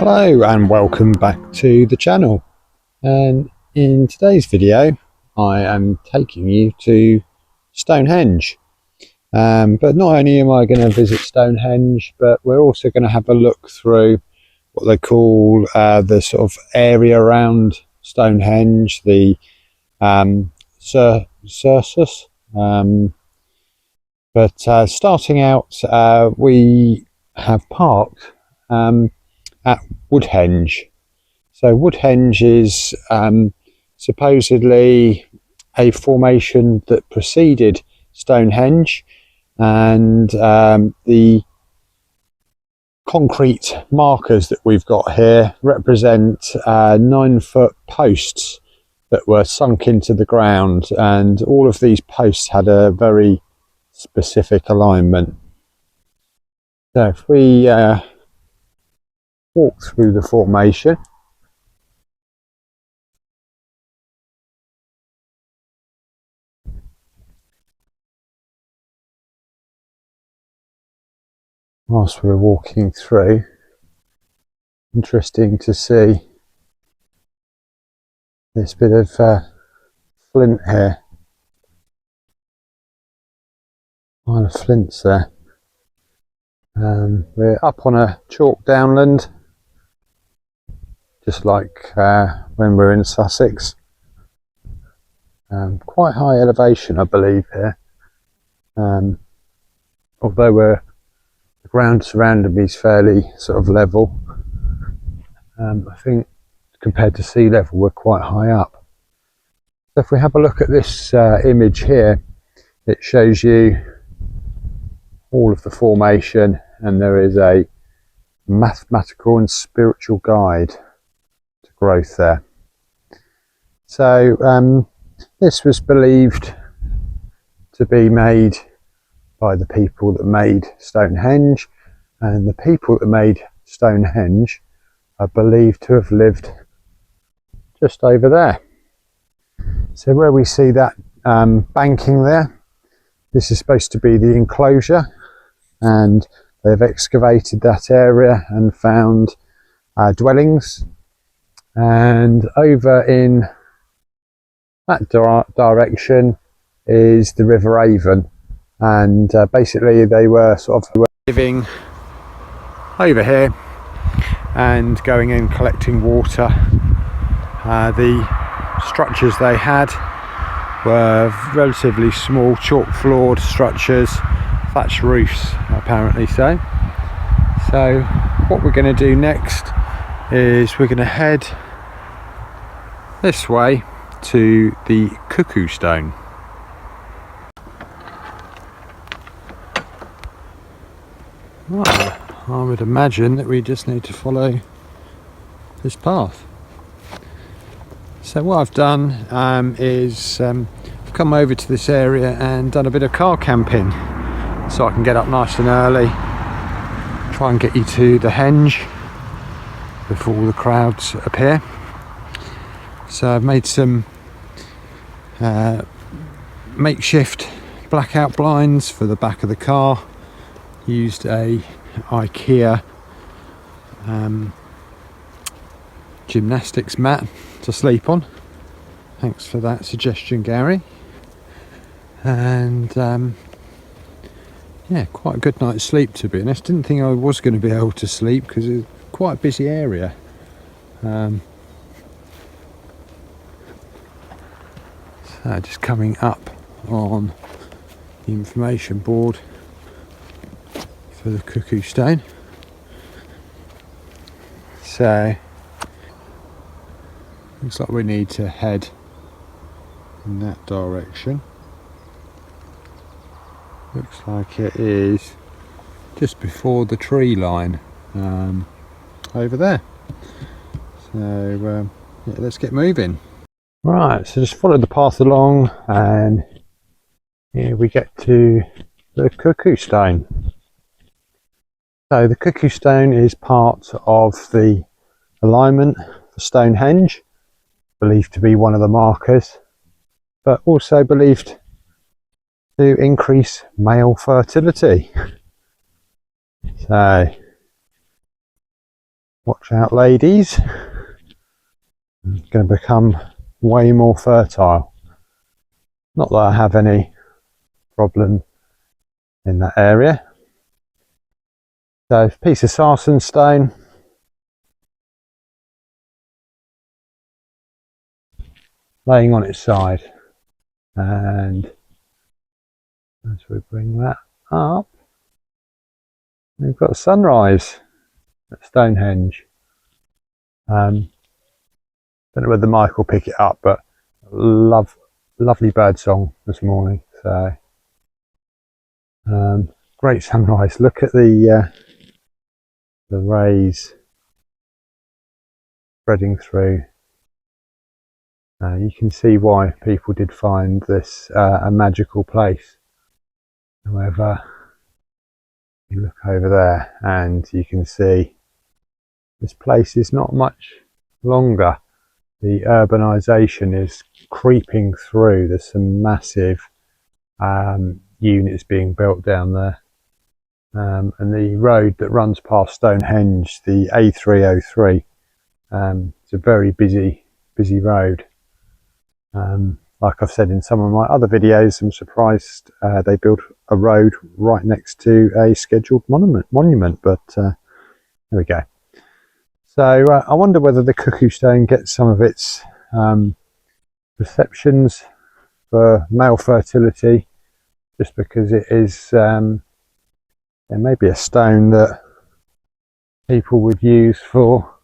Hello and welcome back to the channel, and in today's video I am taking you to Stonehenge, but not only am I going to visit Stonehenge, but we're also going to have a look through what they call the sort of area around Stonehenge, the Sussex. But starting out, we have parked at Woodhenge. So Woodhenge is supposedly a formation that preceded Stonehenge, and the concrete markers that we've got here represent 9-foot posts that were sunk into the ground, and all of these posts had a very specific alignment. So if we walk through the formation, whilst we're walking through, interesting to see this bit of flint here, pile of flints there. We're up on a chalk downland, just like when we're in Sussex. Quite high elevation, I believe, here. Although the ground surrounding me is fairly sort of level, I think compared to sea level we're quite high up. So if we have a look at this image here, it shows you all of the formation, and there is a mathematical and spiritual guide to growth there. So this was believed to be made by the people that made Stonehenge, and the people that made Stonehenge are believed to have lived just over there. So where we see that banking there, this is supposed to be the enclosure, and they've excavated that area and found dwellings. And over in that direction is the River Avon, and basically they were sort of living over here and going in collecting water. The structures they had were relatively small, chalk floored structures, thatched roofs apparently. So what we're going to do next is we're going to head this way to the Cuckoo stone. Right, I would imagine that we just need to follow this path. So what I've done is I've come over to this area and done a bit of car camping, so I can get up nice and early, try and get you to the henge before all the crowds appear. So I've made some makeshift blackout blinds for the back of the car, used a IKEA gymnastics mat to sleep on. Thanks for that suggestion, Gary. And yeah, quite a good night's sleep, to be honest. Didn't think I was going to be able to sleep because it's quite a busy area. So just coming up on the information board for the Cuckoo stone. So looks like we need to head in that direction. Looks like it is just before the tree line over there. So yeah, let's get moving. Right, so just follow the path along, and here we get to the Cuckoo stone. So the Cuckoo stone is part of the alignment for Stonehenge, believed to be one of the markers, but also believed to increase male fertility. So Watch out, ladies. It's going to become way more fertile. Not that I have any problem in that area. So, a piece of sarsen stone. Laying on its side. And as we bring that up, we've got a sunrise at Stonehenge. Don't know whether Mike will pick it up, but lovely bird song this morning. So great sunrise. Look at the rays spreading through. You can see why people did find this a magical place. However, you look over there and you can see this place is not much longer. The urbanisation is creeping through. There's some massive units being built down there. And the road that runs past Stonehenge, the A303, it's a very busy road. Like I've said in some of my other videos, I'm surprised they built a road right next to a scheduled monument, but there we go. So I wonder whether the Cuckoo stone gets some of its perceptions for male fertility, just because it is there may be a stone that people would use for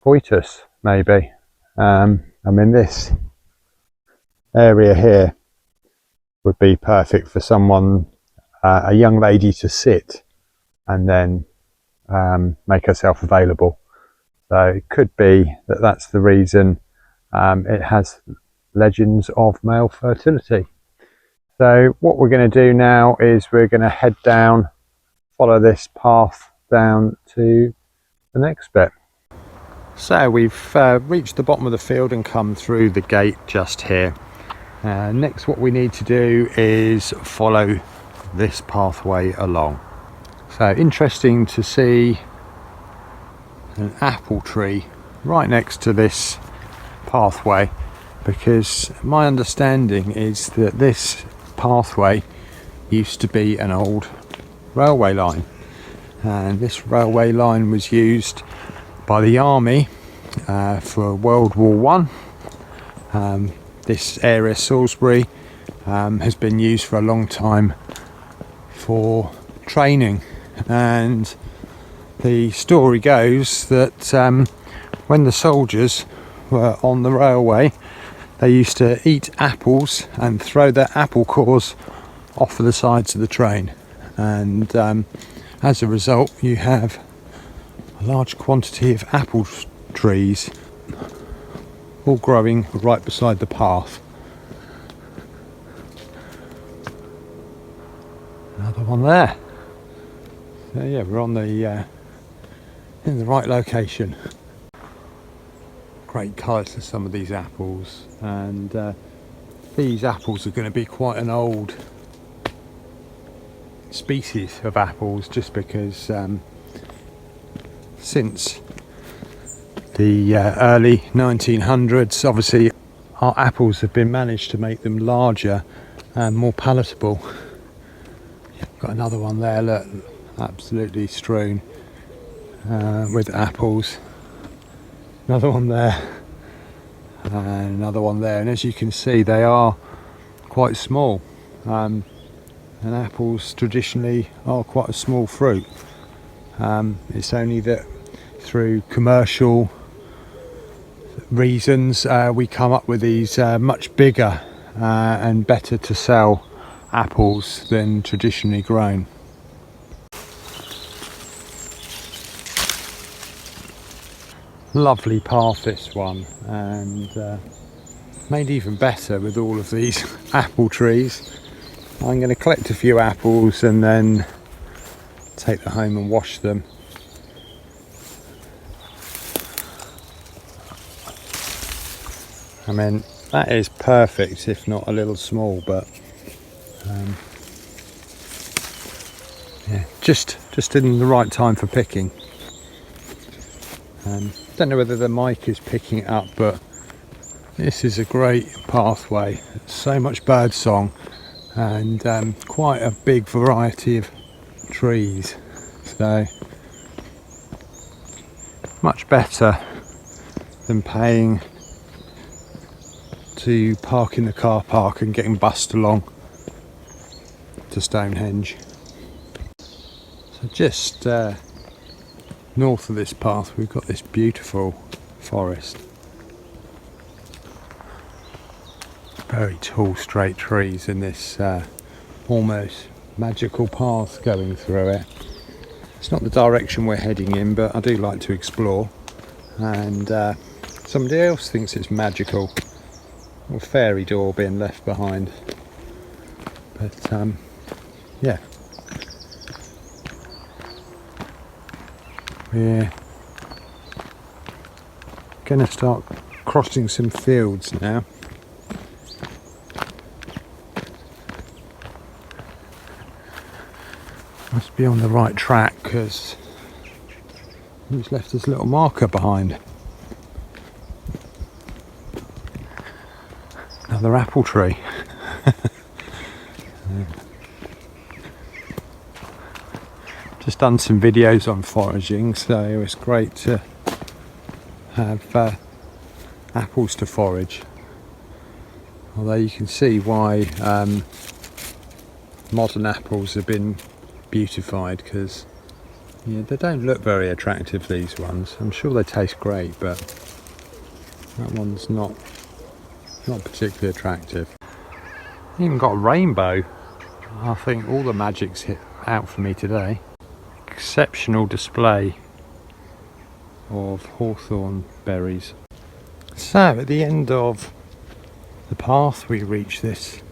coitus, maybe. I mean, this area here would be perfect for someone, a young lady, to sit and then make herself available. So it could be that that's the reason it has legends of male fertility. So what we're going to do now is we're going to head down, follow this path down to the next bit. So we've reached the bottom of the field and come through the gate just here. Next, what we need to do is follow this pathway along. So interesting to see an apple tree right next to this pathway, because my understanding is that this pathway used to be an old railway line, and this railway line was used by the army for World War I. This area, Salisbury, has been used for a long time for training, and the story goes that when the soldiers were on the railway, they used to eat apples and throw their apple cores off of the sides of the train, and as a result you have a large quantity of apple trees all growing right beside the path. Another one there. So yeah, we're on the in the right location. Great colours to some of these apples, and these apples are going to be quite an old species of apples, just because since the early 1900s, obviously our apples have been managed to make them larger and more palatable. Got another one there, look, absolutely strewn with apples. Another one there, and another one there, and as you can see they are quite small, and apples traditionally are quite a small fruit. It's only that through commercial reasons we come up with these much bigger and better to sell apples than traditionally grown. Lovely path, this one, and made even better with all of these apple trees. I'm going to collect a few apples and then take them home and wash them. I mean, that is perfect, if not a little small, but yeah, just in the right time for picking. Don't know whether the mic is picking it up, but this is a great pathway. So much bird song and quite a big variety of trees. So much better than paying to park in the car park and getting bussed along to Stonehenge. So just north of this path we've got this beautiful forest. Very tall straight trees in this almost magical path going through it. It's not the direction we're heading in, but I do like to explore, and somebody else thinks it's magical. A fairy door being left behind, but yeah, we're going to start crossing some fields now. Must be on the right track because he's left his little marker behind. Another apple tree. Just done some videos on foraging, so it's great to have apples to forage. Although you can see why modern apples have been beautified, because they don't look very attractive, these ones. I'm sure they taste great, but that one's not particularly attractive. Even got a rainbow. I think all the magic's hit out for me today. Exceptional display of hawthorn berries. So at the end of the path we reach this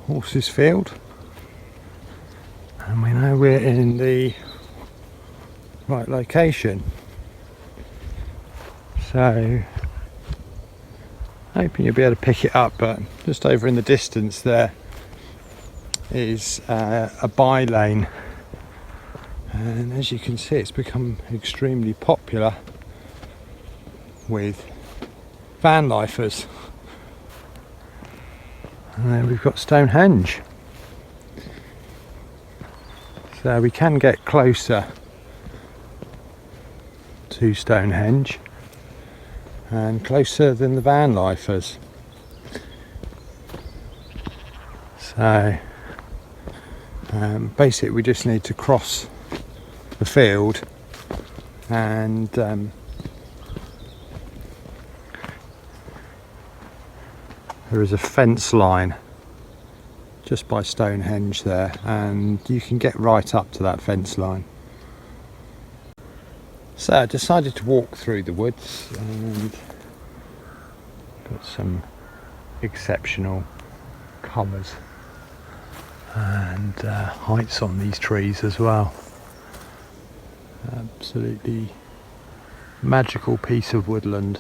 horse's field, and we know we're in the right location. So hoping you'll be able to pick it up, but just over in the distance there is a by lane, and as you can see it's become extremely popular with van lifers. And then we've got Stonehenge, so we can get closer to Stonehenge and closer than the van lifers. So basically we just need to cross the field, and there is a fence line just by Stonehenge there, and you can get right up to that fence line. So I decided to walk through the woods and got some exceptional colours and heights on these trees as well. Absolutely magical piece of woodland,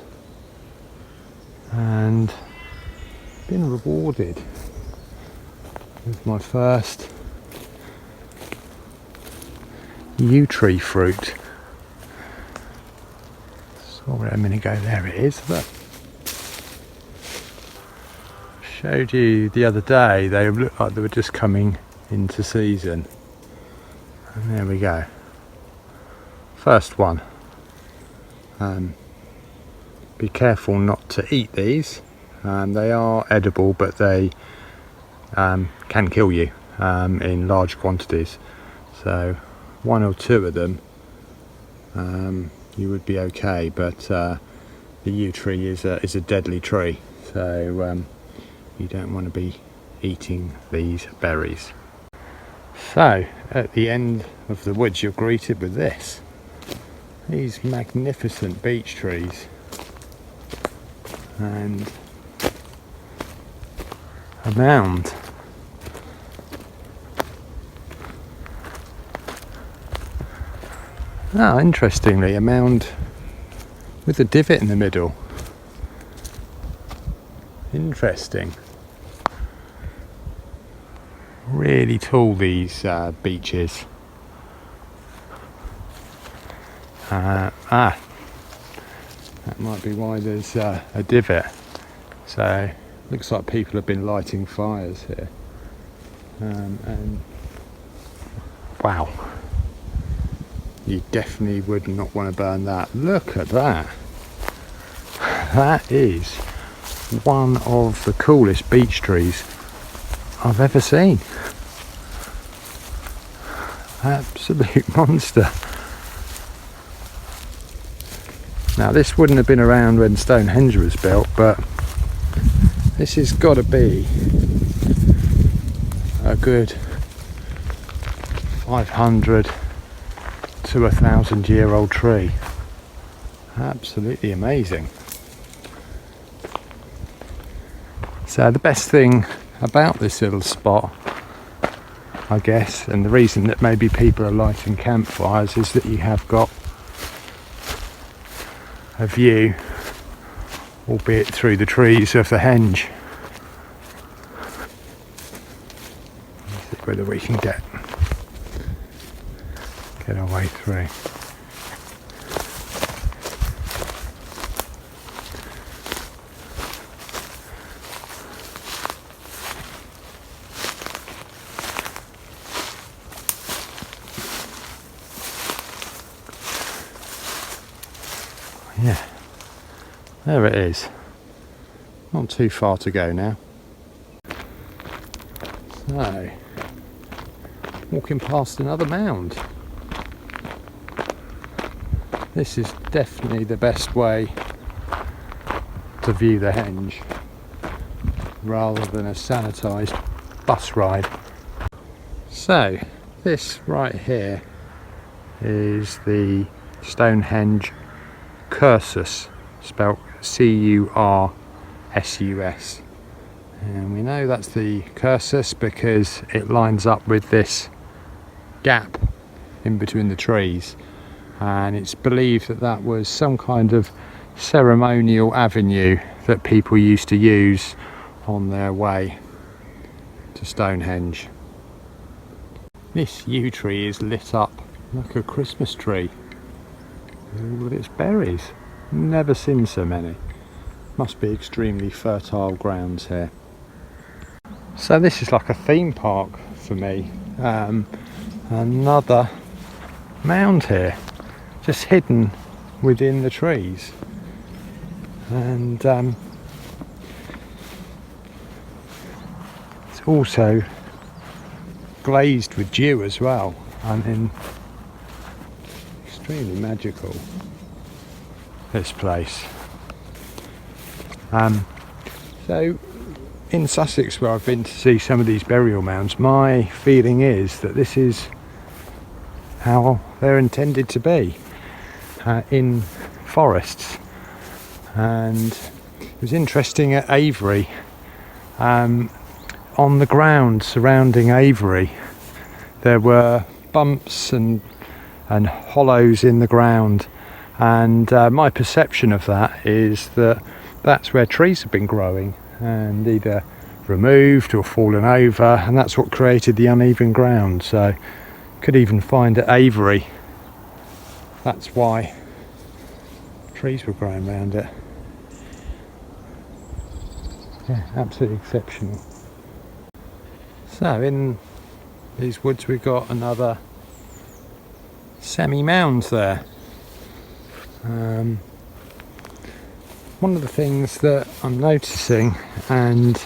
and been rewarded with my first yew tree fruit. Saw it a minute ago, there it is. But showed you the other day, they looked like they were just coming into season, and there we go, first one. Be careful not to eat these. They are edible, but they can kill you in large quantities. So one or two of them you would be okay, but the yew tree is a deadly tree, so you don't want to be eating these berries. So at the end of the woods you're greeted with these magnificent beech trees and a mound. Interestingly, a mound with a divot in the middle. Interesting. Really tall, these beeches. might be why there's a divot. So looks like people have been lighting fires here. And wow, you definitely would not want to burn that. Look at that. That is one of the coolest beech trees I've ever seen. Absolute monster. Now this wouldn't have been around when Stonehenge was built, but this has got to be a good 500 to 1,000-year-old tree. Absolutely amazing. So the best thing about this little spot, I guess, and the reason that maybe people are lighting campfires, is that you have got a view, albeit through the trees, of the henge. Let's see whether we can get our way through. Yeah, there it is. Not too far to go now. So, walking past another mound. This is definitely the best way to view the henge, rather than a sanitised bus ride. So, this right here is the Stonehenge Cursus, spelt C-U-R-S-U-S, and we know that's the Cursus because it lines up with this gap in between the trees, and it's believed that that was some kind of ceremonial avenue that people used to use on their way to Stonehenge. This yew tree is lit up like a Christmas tree with its berries. Never seen so many. Must be extremely fertile grounds here. So this is like a theme park for me. Another mound here, just hidden within the trees, and it's also glazed with dew as well. I mean, extremely magical, this place. So in Sussex, where I've been to see some of these burial mounds, my feeling is that this is how they're intended to be, in forests. And it was interesting at Avery, on the ground surrounding Avery there were bumps and hollows in the ground, and my perception of that is that that's where trees have been growing and either removed or fallen over, and that's what created the uneven ground. So could even find at Avery that's why trees were growing around it. Yeah, absolutely exceptional. So in these woods we've got another semi-mound there. One of the things that I'm noticing, and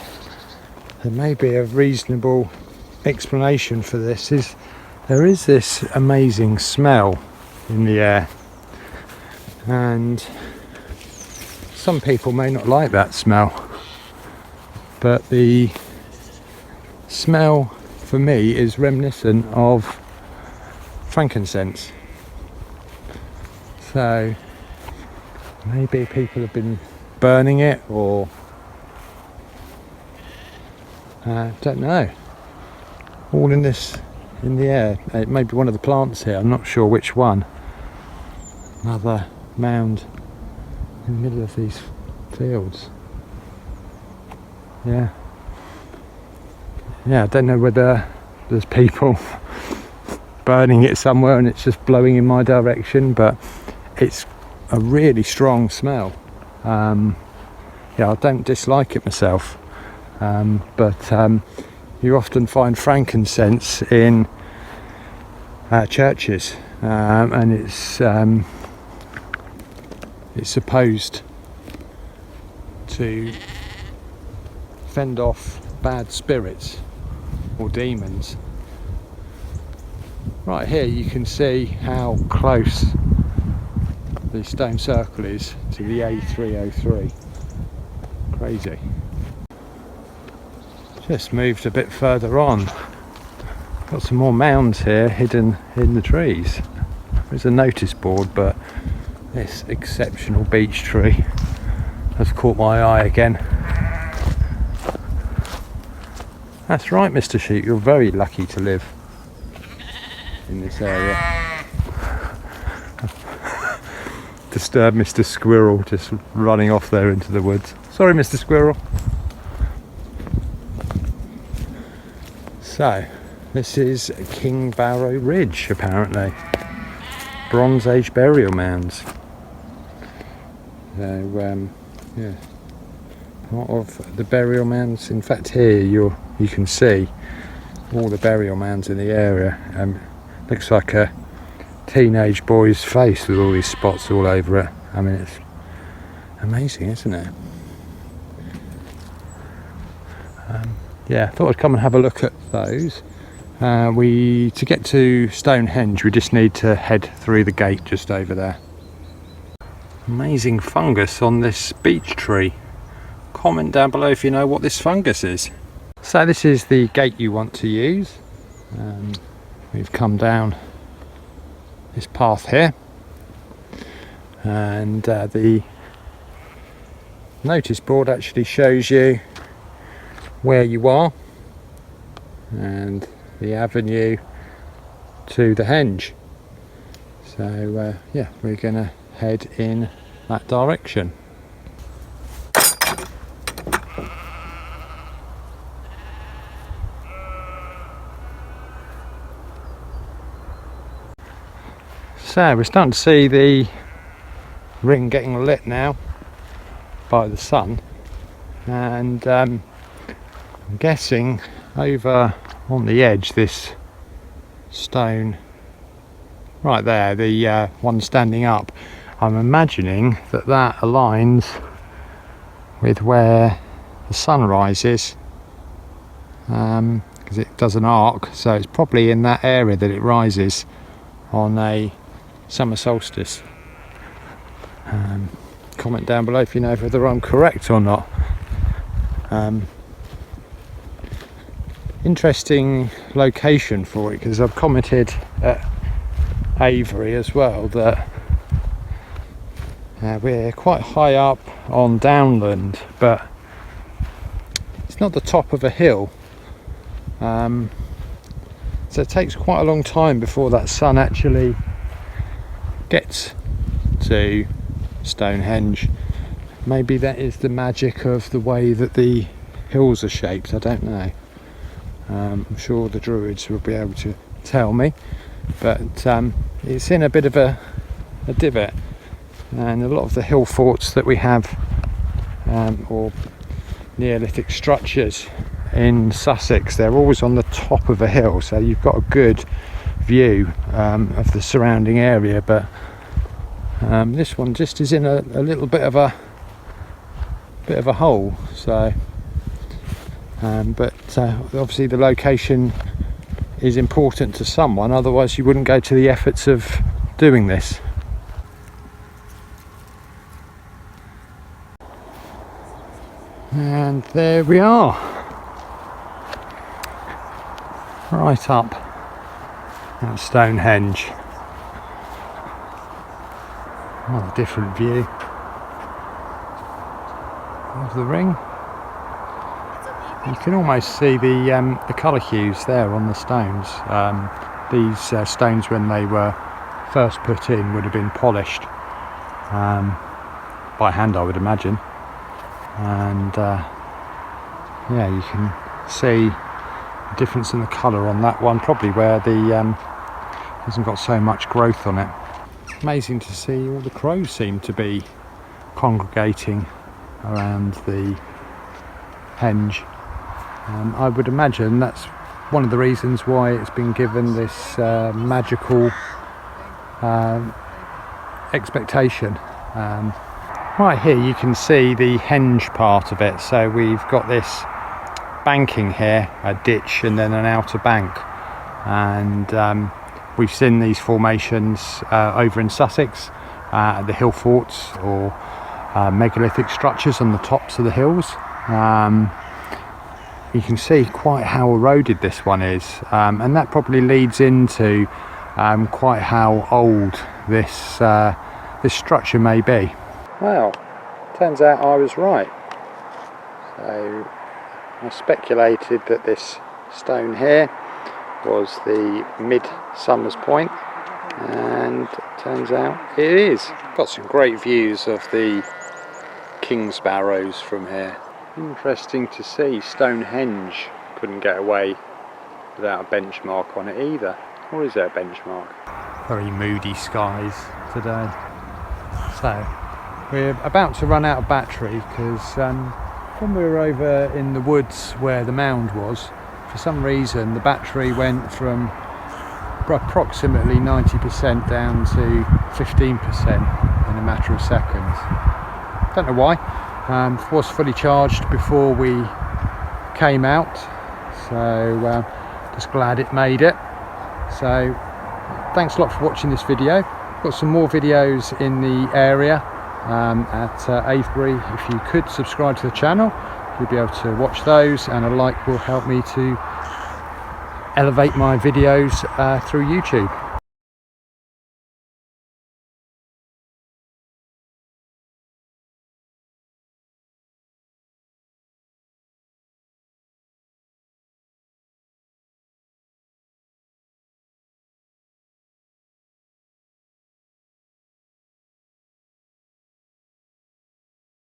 there may be a reasonable explanation for this, is there is this amazing smell in the air, and some people may not like that smell, but the smell for me is reminiscent of frankincense. So maybe people have been burning it, or don't know. All in the air. It may be one of the plants here, I'm not sure which one. Another mound in the middle of these fields. Yeah, I don't know whether there's people burning it somewhere and it's just blowing in my direction, but it's a really strong smell. Yeah, I don't dislike it myself, but you often find frankincense in churches, and it's supposed to fend off bad spirits or demons. Right here you can see how close the stone circle is to the A303. Crazy. Just moved a bit further on. Got some more mounds here hidden in the trees. There's a notice board, but this exceptional beech tree has caught my eye again. That's right, Mr. Sheep, you're very lucky to live in this area. Disturb Mr. Squirrel just running off there into the woods. Sorry, Mr. Squirrel. So, this is King Barrow Ridge, apparently. Bronze Age burial mounds. So, yeah, part of the burial mounds. In fact, here you can see all the burial mounds in the area. Looks like a teenage boy's face with all these spots all over it. I mean, it's amazing, isn't it? Yeah, I thought I'd come and have a look at those. To get to Stonehenge, we just need to head through the gate just over there. Amazing fungus on this beech tree. Comment down below if you know what this fungus is. So this is the gate you want to use. We've come down this path here, and the notice board actually shows you where you are and the avenue to the henge. So yeah, we're gonna head in that direction. So we're starting to see the ring getting lit now by the sun, and I'm guessing over on the edge, this stone right there, the one standing up, I'm imagining that aligns with where the sun rises, because it does an arc, so it's probably in that area that it rises on a summer solstice. Comment down below if you know whether I'm correct or not. Interesting location for it, because I've commented at Avery as well that we're quite high up on downland, but it's not the top of a hill, so it takes quite a long time before that sun actually gets to Stonehenge. Maybe that is the magic of the way that the hills are shaped, I don't know. I'm sure the druids will be able to tell me, but it's in a bit of a divot, and a lot of the hill forts that we have, or neolithic structures in Sussex, they're always on the top of a hill, so you've got a good view of the surrounding area, but this one just is in a little bit of a hole. So but obviously the location is important to someone, otherwise you wouldn't go to the efforts of doing this. And there we are, right up at Stonehenge. What a different view of the ring. You can almost see the colour hues there on the stones. These stones, when they were first put in, would have been polished by hand, I would imagine. And yeah, you can see the difference in the colour on that one, probably where the hasn't got so much growth on it. Amazing to see all the crows seem to be congregating around the henge. I would imagine that's one of the reasons why it's been given this magical expectation. Right here you can see the henge part of it. So we've got this banking here, a ditch and then an outer bank, and we've seen these formations over in Sussex, the hill forts or megalithic structures on the tops of the hills. You can see quite how eroded this one is, and that probably leads into quite how old this this structure may be. Well, turns out I was right. So I speculated that this stone here was the mid-Summers Point, and turns out it is. Got some great views of the King's Barrows from here. Interesting to see Stonehenge couldn't get away without a benchmark on it either. Or is there a benchmark? Very moody skies today. So we're about to run out of battery because when we were over in the woods where the mound was, for some reason the battery went from approximately 90% down to 15% in a matter of seconds. Don't know why. Was fully charged before we came out, so just glad it made it. So thanks a lot for watching this video. Got some more videos in the area at Avebury. If you could subscribe to the channel, you'll be able to watch those, and a like will help me to elevate my videos through YouTube.